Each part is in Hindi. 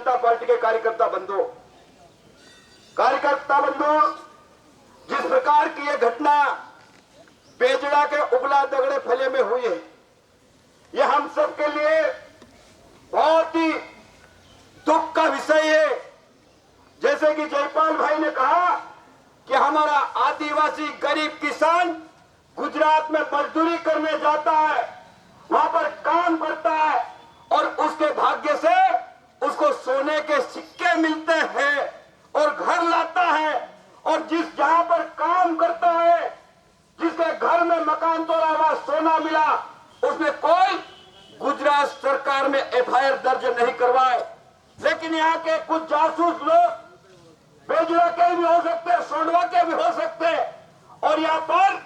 जनता पार्टी के कार्यकर्ता बंधु, जिस प्रकार की ये घटना बेजड़ा के उबला दगड़े फले में हुई है, ये हम सब के लिए बहुत ही दुख का विषय है। जैसे कि जयपाल भाई ने कहा कि हमारा आदिवासी गरीब किसान गुजरात में मजदूरी करने जाता है, वहां पर काम करता है और उसके भाग्य से उसको सोने के सिक्के मिलते हैं और घर लाता है, और जहां पर काम करता है, जिसके घर में मकान तोड़ा हुआ सोना मिला, उसने कोई गुजरात सरकार में एफआईआर दर्ज नहीं करवाए। लेकिन यहाँ के कुछ जासूस लोग, बेजड़ा के भी हो सकते, सोंडवा के भी हो सकते, और यहाँ पर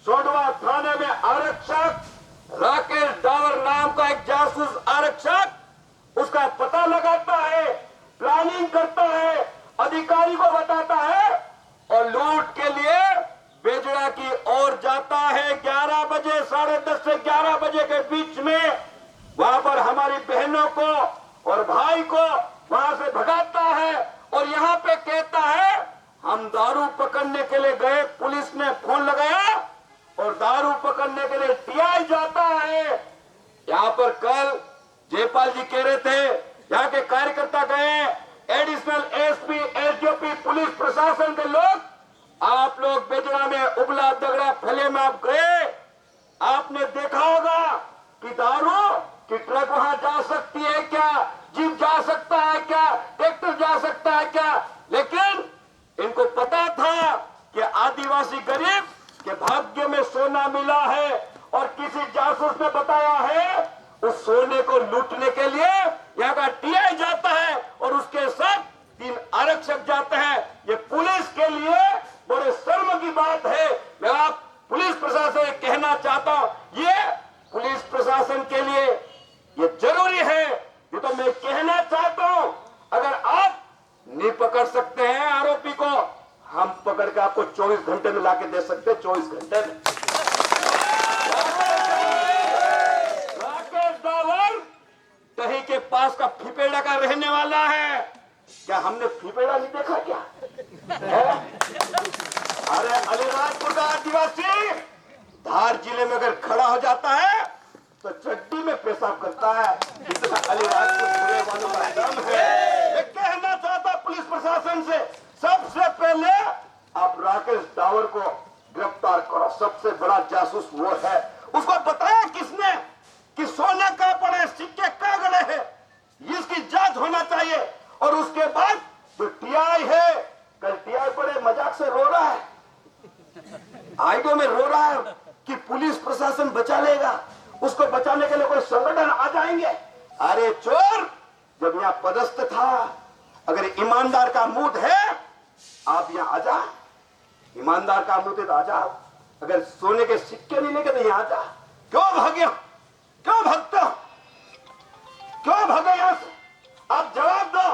सोंडवा थाने में आरक्षक राकेश डावर नाम का एक जासूस आरक्षक उसका पता लगाता है, प्लानिंग करता है, अधिकारी को बताता है और लूट के लिए बेजड़ा की ओर जाता है। 11 बजे, 10:30 से 11 बजे के बीच में वहां पर हमारी बहनों को और भाई को वहां से भगाता है और यहाँ पे कहता है हम दारू पकड़ने के लिए गए, पुलिस ने फोन लगाया और दारू पकड़ने के लिए टीआई जाता है। यहाँ पर कल जयपाल जी कह रहे थे, यहाँ के कार्यकर्ता गए, एडिशनल एसपी, एसडीओपी, पुलिस प्रशासन के लोग, आप लोग बेजड़ा में उबला दगड़ा फले में आप गए, आपने देखा होगा कि दारू की ट्रक वहां जा सकती है क्या, जीप जा सकता है क्या, ट्रैक्टर जा सकता है क्या, लेकिन इनको पता था कि आदिवासी गरीब के भाग्य में सोना मिला है और किसी जासूस ने बताया है, उस सोने को लूटने के लिए यहाँ का टीआई जाता है और उसके साथ 3 आरक्षक जाते हैं। ये पुलिस के लिए बड़े शर्म की बात है। मैं आप पुलिस प्रशासन से कहना चाहता हूँ, ये पुलिस प्रशासन के लिए ये जरूरी है। ये तो मैं कहना चाहता हूँ, अगर आप नहीं पकड़ सकते हैं आरोपी को, हम पकड़ के आपको 24 घंटे में लाके दे सकते हैं, 24 घंटे में। राकेश डावर कहीं के पास का फिपेड़ा का रहने वाला है, क्या हमने फिपेड़ा नहीं देखा क्या है? अरे अलीराजपुर का आदिवासी धार जिले में अगर खड़ा हो जाता है तो चड्डी में पेशाब करता है, इतना अलीराजपुर जिले वालों का दम है। मैं कहना चाहता पुलिस प्रशासन से, सबसे पहले आप राकेश डावर को गिरफ्तार करो, सबसे बड़ा जासूस वो है। उसको बताया किसने कि सोना कहां पड़े, सिक्के कहां गड़े हैं, इसकी जांच होना चाहिए। और उसके बाद जो टीआई है, कल टीआई बड़े मजाक से रो रहा है, आईडो में रो रहा है कि पुलिस प्रशासन बचा लेगा, उसको बचाने के लिए कोई संगठन आ जाएंगे। अरे चोर, जब यहाँ पदस्थ था, अगर ईमानदार का मूड है आप यहाँ आ जा, ईमानदार का मूड है तो आ जा, अगर सोने के सिक्के नहीं लेके तो यहाँ आ जा। क्यों भागे, क्यों भगते हो, क्यों भागे यहाँ से? आप जवाब दो।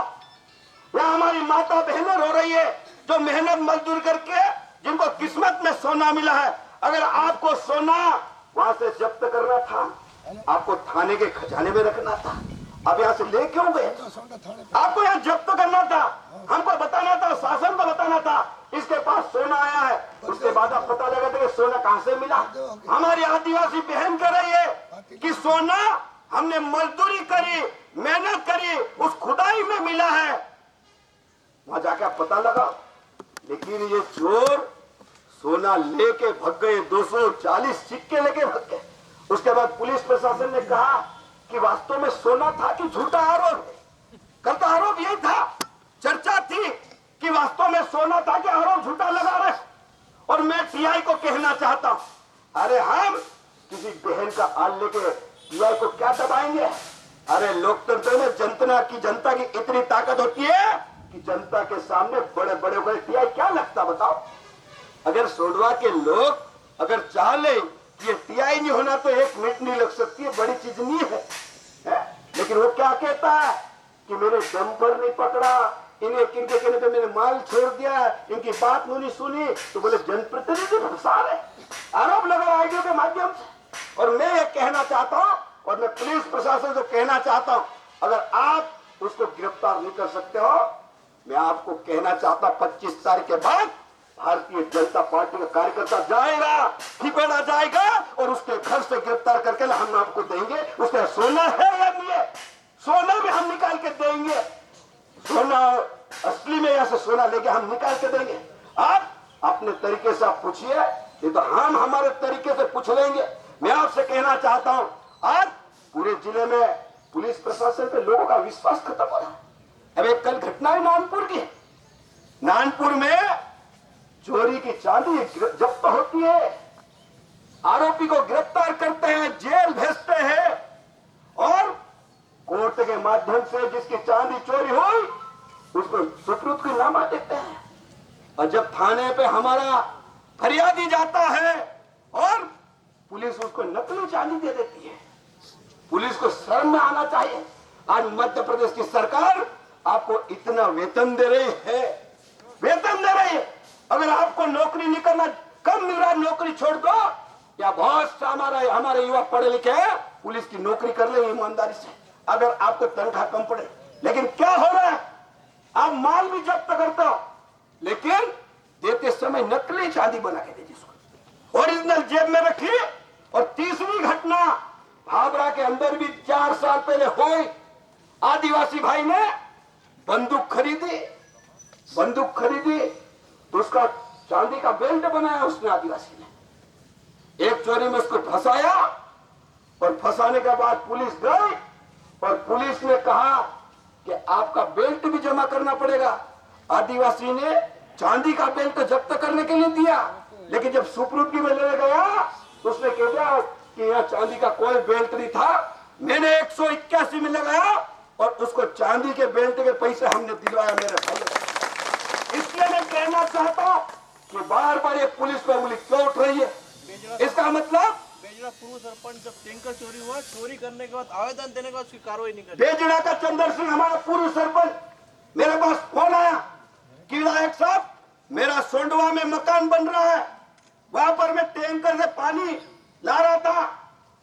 यहाँ हमारी माता बहनें रो रही है जो मेहनत मजदूर करके जिनको किस्मत में सोना मिला है। अगर आपको सोना वहां से जब्त करना था, आपको थाने के खजाने में रखना था, आप यहाँ से ले क्यों गए? आपको यहाँ जब्त करना था, हमको बताना था, शासन को बताना था इसके पास सोना आया है, उसके बाद आप पता लगा था कि सोना कहां से मिला। हमारी आदिवासी बहन कह रही है कि सोना हमने मजदूरी करी, मेहनत करी, उस खुदाई में मिला है, वहां जाके आप पता लगा। लेकिन ये चोर सोना लेके भग गए, 240 सिक्के लेके भग गए। उसके बाद पुलिस प्रशासन ने कहा कि वास्तव में सोना था कि झूठा आरोप है। कल तो आरोप यही था, चर्चा थी कि वास्तव में सोना था कि आरोप झूठा लगा रहे। और मैं टीआई को कहना चाहता हूं, अरे हम किसी बहन का आल लेके टीआई को क्या दबाएंगे? अरे लोकतंत्र में जनता की इतनी ताकत होती है कि जनता के सामने बड़े बड़े टीआई क्या लगता बताओ। अगर सोंडवा के लोग अगर चाह ले कि ये टीआई नहीं होना तो 1 मिनट नहीं लग सकती है, बड़ी चीज नहीं है। लेकिन वो क्या कहता है कि मेरे दम पर नहीं पकड़ा, इन्हें किनके कहने पे मैंने माल छोड़ दिया, इनकी बात नहीं सुनी, तो बोले जनप्रतिनिधि फंसा रहे, आरोप लगा आईडियो के माध्यम से। और मैं ये कहना चाहता हूं और मैं पुलिस प्रशासन से कहना चाहता हूं, अगर आप उसको गिरफ्तार नहीं कर सकते हो। मैं आपको कहना चाहता 25 तारीख के बाद भारतीय जनता पार्टी का कार्यकर्ता जाएगा, ठिकाना जाएगा और उसके घर से गिरफ्तार करके हम आपको देंगे। उसका सोना है या नहीं है, सोना भी हम निकाल के देंगे। सोना असली में यहाँ से सोना लेके हम निकाल के देंगे। आप अपने तरीके से आप पूछिए, ये तो हम हमारे तरीके से पूछ लेंगे। मैं आपसे कहना चाहता हूँ, आज पूरे जिले में पुलिस प्रशासन पे लोगों का विश्वास खत्म हो रहा है। अब एक कल घटना है नानपुर की, नानपुर में चोरी की चांदी जब्त होती है, आरोपी को गिरफ्तार करते हैं, जेल भेजते हैं और कोर्ट के माध्यम से जिसकी चांदी चोरी हुई उसको सुपुर्द की नामा देते हैं। और जब थाने पे हमारा फरियादी जाता है और पुलिस उसको नकली चांदी दे देती है। पुलिस को शर्म में आना चाहिए। आज मध्य प्रदेश की सरकार आपको इतना वेतन दे रही है, वेतन दे रही है। अगर आपको नौकरी नहीं करना, कम मिल रहा है, नौकरी छोड़ दो। या बहुत सा हमारे युवा पढ़े लिखे हैं, पुलिस की नौकरी कर ले ईमानदारी से, अगर आपको तनख्वाह कम पड़े। लेकिन क्या हो रहा है, आप माल भी जब्त करते हो लेकिन देते समय नकली चांदी बना के दे, जिसको ओरिजिनल जेब में रखी। और तीसरी घटना भाबरा के अंदर भी 4 साल पहले हुई। आदिवासी भाई ने बंदूक खरीदी तो उसका चांदी का बेल्ट बनाया उसने, आदिवासी ने। एक चोरी में उसको फंसाया और फंसाने के बाद पुलिस गई और पुलिस ने कहा कि आपका बेल्ट भी जमा करना पड़ेगा। आदिवासी ने चांदी का बेल्ट जब्त करने के लिए दिया, लेकिन जब सुपुर्दगी में ले गया तो उसने कह दिया कि यहाँ चांदी का कोई बेल्ट नहीं था। मैंने 181 में लगाया और उसको चांदी के बेल्ट के पैसे हमने दिलवाया मेरे भाई। इसलिए मैं कहना चाहता हूँ कि बार बार ये पुलिस पर उंगली क्यों उठ रही है। इसका मतलब बेजड़ा पूर्व सरपंच जब टैंकर चोरी हुआ, चोरी करने के बाद आवेदन देने के बाद उसकी कार्रवाई नहीं करी। बेजड़ा का चंदर सिंह हमारा पूर्व सरपंच, मेरे पास फोन आया कि विधायक साहब मेरा सोंडवा में मकान बन रहा है, वहां पर मैं टैंकर से पानी ला रहा था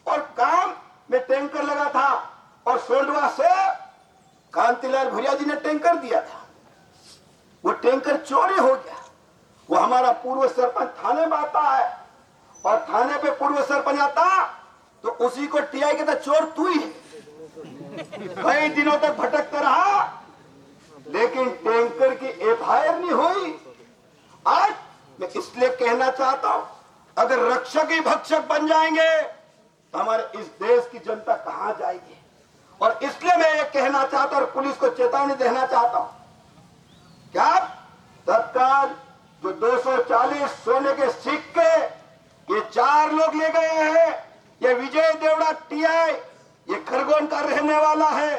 और काम में टैंकर लगा था और सोंडवा से कांतिलाल भुरिया जी ने टैंकर दिया था, वो टैंकर चोरी हो गया। वो हमारा पूर्व सरपंच थाने में आता है और थाने पे पूर्व सरपंच आता तो उसी को टीआई कहता चोर तू ही है। कई दिनों तक भटकता रहा लेकिन टैंकर की एफआईआर नहीं हुई। आज मैं इसलिए कहना चाहता हूं, अगर रक्षक ही भक्षक बन जाएंगे तो हमारे इस देश की जनता कहां जाएगी। और इसलिए मैं ये कहना चाहता हूं और पुलिस को चेतावनी देना चाहता हूं, क्या तत्काल जो 240 सोने के सिक्के ये 4 लोग ले गए हैं, ये विजय देवड़ा टीआई, ये खरगोन का रहने वाला है,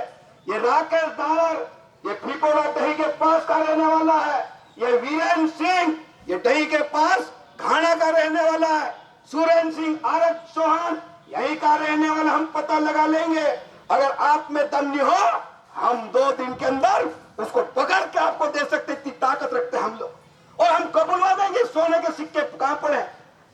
ये राकेश दावर ये फिपोरा दही के पास का रहने वाला है, ये वीरेंद्र सिंह ये दही के पास घाना का रहने वाला है, सुरेंद्र सिंह आरत चौहान यही का रहने वाला, हम पता लगा लेंगे। अगर आप में दम नहीं हो हम 2 दिन के अंदर उसको पकड़ के आपको दे सकते, इतनी ताकत रखते हम लोग। और हम कबूलवा देंगे सोने के सिक्के कहां पड़े।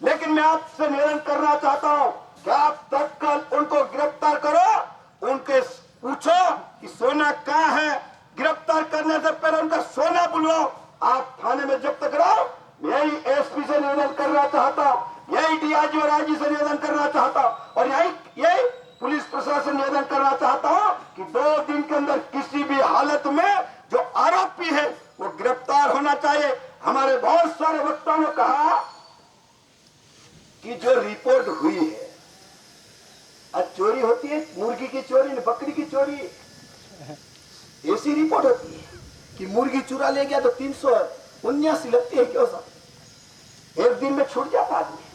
लेकिन मैं आपसे निवेदन करना चाहता हूं कि आप तत्काल उनको गिरफ्तार करो, उनके पूछो कि सोना कहां है। गिरफ्तार करने से पहले उनका सोना बुलवाओ, आप थाने में जब्त कराओ। यही एसपी से निवेदन करना चाहता हूं, यही डीआईजी और आईजी से निवेदन करना चाहता हूं और यही पुलिस प्रशासन निवेदन करना चाहता हूं कि 2 दिन के अंदर किसी भी हालत में जो आरोपी है वो गिरफ्तार होना चाहिए। हमारे बहुत सारे वक्ताओं ने कहा कि जो रिपोर्ट हुई है, आज चोरी होती है मुर्गी की चोरी, बकरी की चोरी, ऐसी रिपोर्ट होती है कि मुर्गी चुरा ले गया तो 379 लगती है। क्यों सर, एक दिन में छूट जाता आदमी।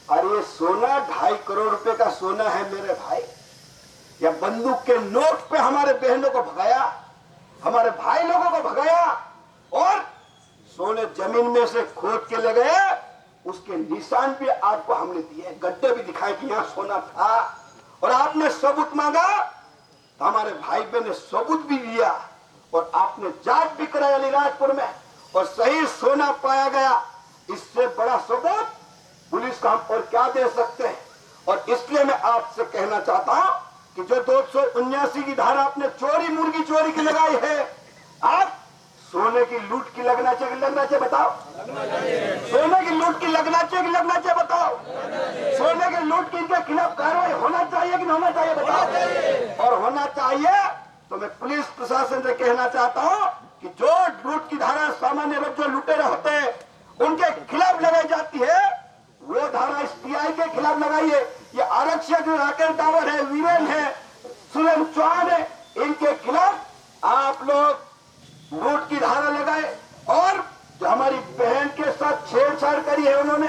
अरे ये सोना 2.5 करोड़ रुपए का सोना है मेरे भाई। या बंदूक के नोट पे हमारे बहनों को भगाया, हमारे भाई लोगों को भगाया और सोने जमीन में से खोद के ले गए। उसके निशान भी आपको हमने दिए, गड्ढे भी दिखाए कि यहाँ सोना था और आपने सबूत मांगा तो हमारे भाई बहन ने सबूत भी दिया और आपने जांच भी कराई अलीराजपुर में और सही सोना पाया गया। इससे बड़ा सबूत पुलिस का हम और क्या दे सकते हैं। और इसलिए मैं आपसे कहना चाहता हूं कि जो 279 की धारा आपने चोरी मुर्गी चोरी की लगाई है, आप सोने की लूट की लगना चाहिए कि लगना चाहिए बताओ? सोने की लूट की लगना चाहिए कि लगना चाहिए बताओ? सोने की लूट की इनके खिलाफ कार्रवाई होना चाहिए कि नहीं होना चाहिए बताओ? और होना चाहिए तो मैं पुलिस प्रशासन से कहना चाहता हूं कि जो लूट की धारा सामान्य रूप जो लुटेरे होते हैं उनके खिलाफ लगाई जाती है, वो धारा इस टीआई के खिलाफ लगाइए। ये आरक्षक जो राकेश डावर है, वीरेन है, सुरेंद्र चौहान है, इनके खिलाफ आप लोग लूट की धारा लगाए। और जो हमारी बहन के साथ छेड़छाड़ करी है, उन्होंने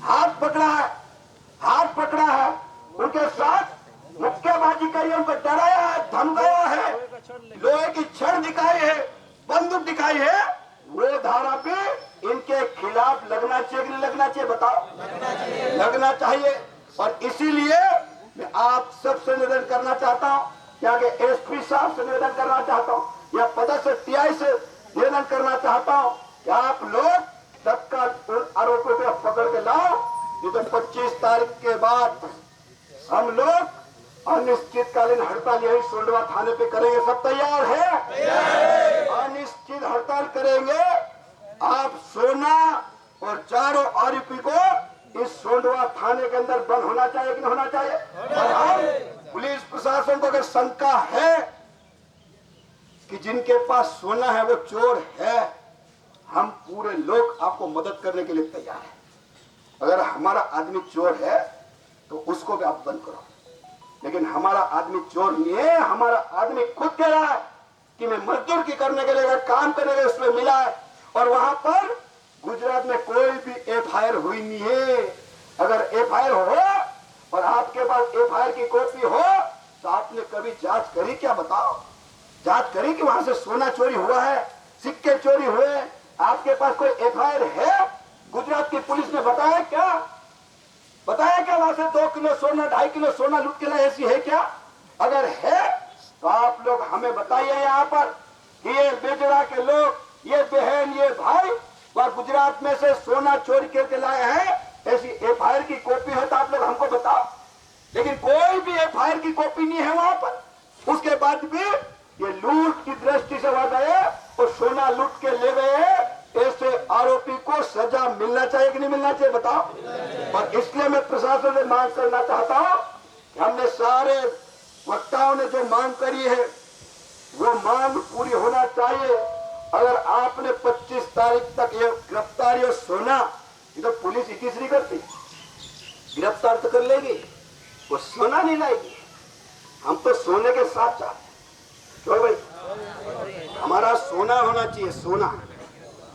हाथ पकड़ा है, उनके साथ मुक्केबाजी करी है, उनको डराया है, धमकाया है, लोहे की छड़ दिखाई है, बंदूक दिखाई है, वो धारा पे इनके खिलाफ लगना चाहिए कि नहीं लगना चाहिए बताओ? लगना चाहिए। और इसीलिए मैं आप सबसे निवेदन करना चाहता हूं, यहाँ के एसपी साहब से निवेदन करना चाहता हूं, या पदस्थ टीआई से निवेदन करना चाहता हूं कि आप लोग तत्काल उन आरोपियों को पकड़ के लाओ। ये तो 25 तारीख के बाद हम लोग अनिश्चितकालीन हड़ताल यही सोंडवा थाने पे करेंगे। सब तैयार है? अनिश्चित हड़ताल करेंगे। आप सोना और चारों आरोपी को इस सोंडवा थाने के अंदर बंद होना चाहिए कि नहीं होना चाहिए? और हम पुलिस प्रशासन को अगर शंका है कि जिनके पास सोना है वो चोर है, हम पूरे लोग आपको मदद करने के लिए तैयार हैं। अगर हमारा आदमी चोर है तो उसको भी आप बंद करो, लेकिन हमारा आदमी चोर नहीं है। हमारा आदमी खुद कह रहा है कि मैं मजदूर की करने के लिए काम करने के लिए उसमें मिला है, और वहां पर गुजरात में कोई भी एफआईआर हुई नहीं है। अगर एफआईआर हो और आपके पास एफआईआर की कॉपी हो तो आपने कभी जांच करी क्या बताओ? जांच करी कि वहां से सोना चोरी हुआ है, सिक्के चोरी हुए? आपके पास कोई एफआईआर है? गुजरात की पुलिस ने बताया क्या वहां से 2 किलो सोना 2.5 किलो सोना लूट के लाए? ऐसी है क्या? अगर है तो आप लोग हमें बताइए यहाँ पर कि ये बेजरा के लोग, ये बहन, ये भाई वह गुजरात में से सोना चोरी करके लाए हैं, ऐसी एफआईआर की कॉपी है तो आप लोग हमको बताओ। लेकिन कोई भी एफआईआर की कॉपी नहीं है वहां पर। उसके बाद भी ये लूट की दृष्टि से वहां गए और सोना लूट के ले गए। ऐसे आरोपी को सजा मिलना चाहिए कि नहीं मिलना चाहिए बताओ? और इसलिए मैं प्रशासन से मांग करना चाहता हूं कि हमने सारे वक्ताओं ने जो मांग करी है वो मांग पूरी होना चाहिए। अगर आपने 25 तारीख तक ये गिरफ्तारी और सोना, ये तो पुलिस इतिस नहीं करती, गिरफ्तार तो कर लेगी, वो सोना नहीं लाएगी। हम तो सोने के साथ चाहते हैं। क्यों भाई? हमारा सोना होना चाहिए, सोना।